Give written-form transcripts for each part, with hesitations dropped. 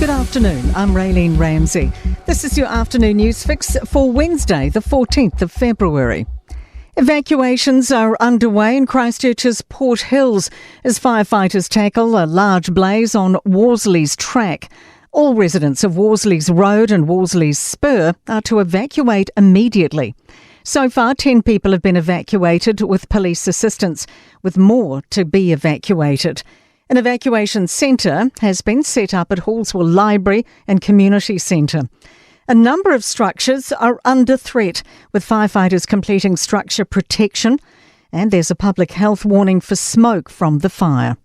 Good afternoon, I'm Raylene Ramsey. This is your afternoon news fix for Wednesday, the 14th of February. Evacuations are underway in Christchurch's Port Hills as firefighters tackle a large blaze on Worsley's track. All residents of Worsley's Road and Worsley's Spur are to evacuate immediately. So far, 10 people have been evacuated with police assistance, with more to be evacuated. An evacuation centre has been set up at Hallswell Library and Community Centre. A number of structures are under threat, with firefighters completing structure protection, and there's a public health warning for smoke from the fire.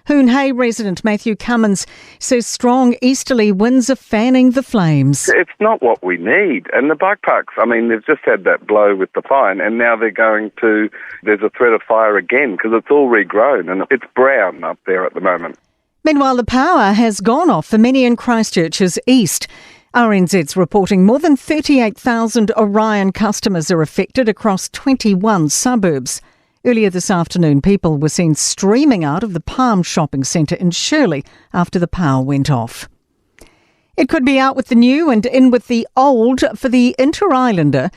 Hoon Hay resident Matthew Cummins says strong easterly winds are fanning the flames. It's not what we need. And the bike parks, they've just had that blow with the fine, and now there's a threat of fire again because it's all regrown and it's brown up there at the moment. Meanwhile, the power has gone off for many in Christchurch's east. RNZ's reporting more than 38,000 Orion customers are affected across 21 suburbs. Earlier this afternoon, people were seen streaming out of the Palm shopping centre in Shirley after the power went off. It could be out with the new and in with the old for the Inter-Islander.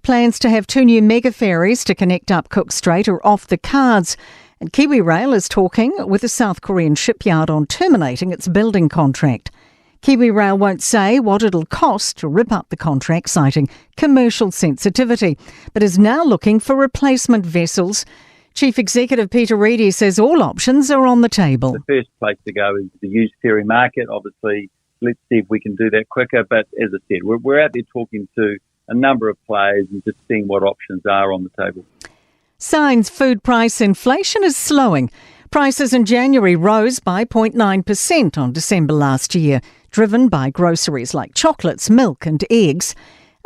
Plans to have 2 new mega ferries to connect up Cook Strait are off the cards, and Kiwi Rail is talking with a South Korean shipyard on terminating its building contract. Kiwi Rail won't say what it'll cost to rip up the contract, citing commercial sensitivity, but is now looking for replacement vessels. Chief Executive Peter Reedy says all options are on the table. The first place to go is the used ferry market. Obviously, let's see if we can do that quicker. But as I said, we're out there talking to a number of players and just seeing what options are on the table. Signs food price inflation is slowing. Prices in January rose by 0.9% on December last year, driven by groceries like chocolates, milk and eggs.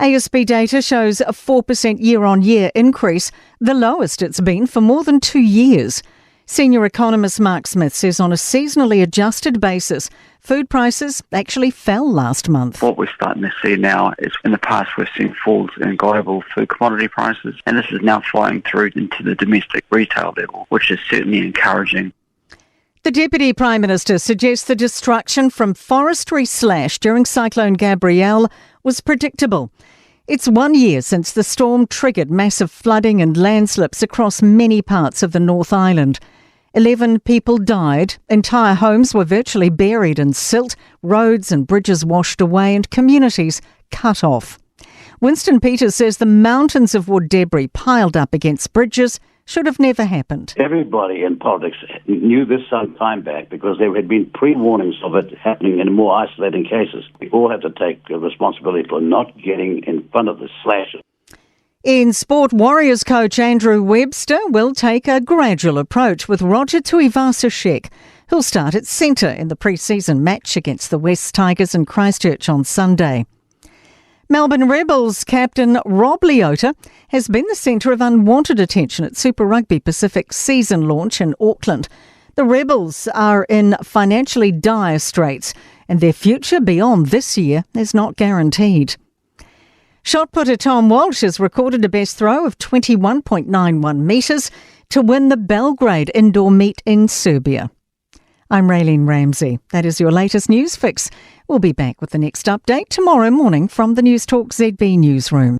ASB data shows a 4% year-on-year increase, the lowest it's been for more than 2 years. Senior economist Mark Smith says on a seasonally adjusted basis, food prices actually fell last month. What we're starting to see now is in the past we've seen falls in global food commodity prices, and this is now flowing through into the domestic retail level, which is certainly encouraging. The Deputy Prime Minister suggests the destruction from forestry slash during Cyclone Gabrielle was predictable. It's 1 year since the storm triggered massive flooding and landslips across many parts of the North Island. 11 people died, entire homes were virtually buried in silt, roads and bridges washed away and communities cut off. Winston Peters says the mountains of wood debris piled up against bridges should have never happened. Everybody in politics knew this some time back because there had been pre-warnings of it happening in more isolating cases. We all have to take responsibility for not getting in front of the slashes. In sport, Warriors coach Andrew Webster will take a gradual approach with Roger Tuivasa-Sheck, who'll start at centre in the pre-season match against the West Tigers in Christchurch on Sunday. Melbourne Rebels captain Rob Leota has been the centre of unwanted attention at Super Rugby Pacific's season launch in Auckland. The Rebels are in financially dire straits and their future beyond this year is not guaranteed. Shot putter Tom Walsh has recorded a best throw of 21.91 metres to win the Belgrade indoor meet in Serbia. I'm Raylene Ramsey. That is your latest news fix. We'll be back with the next update tomorrow morning from the Newstalk ZB newsroom.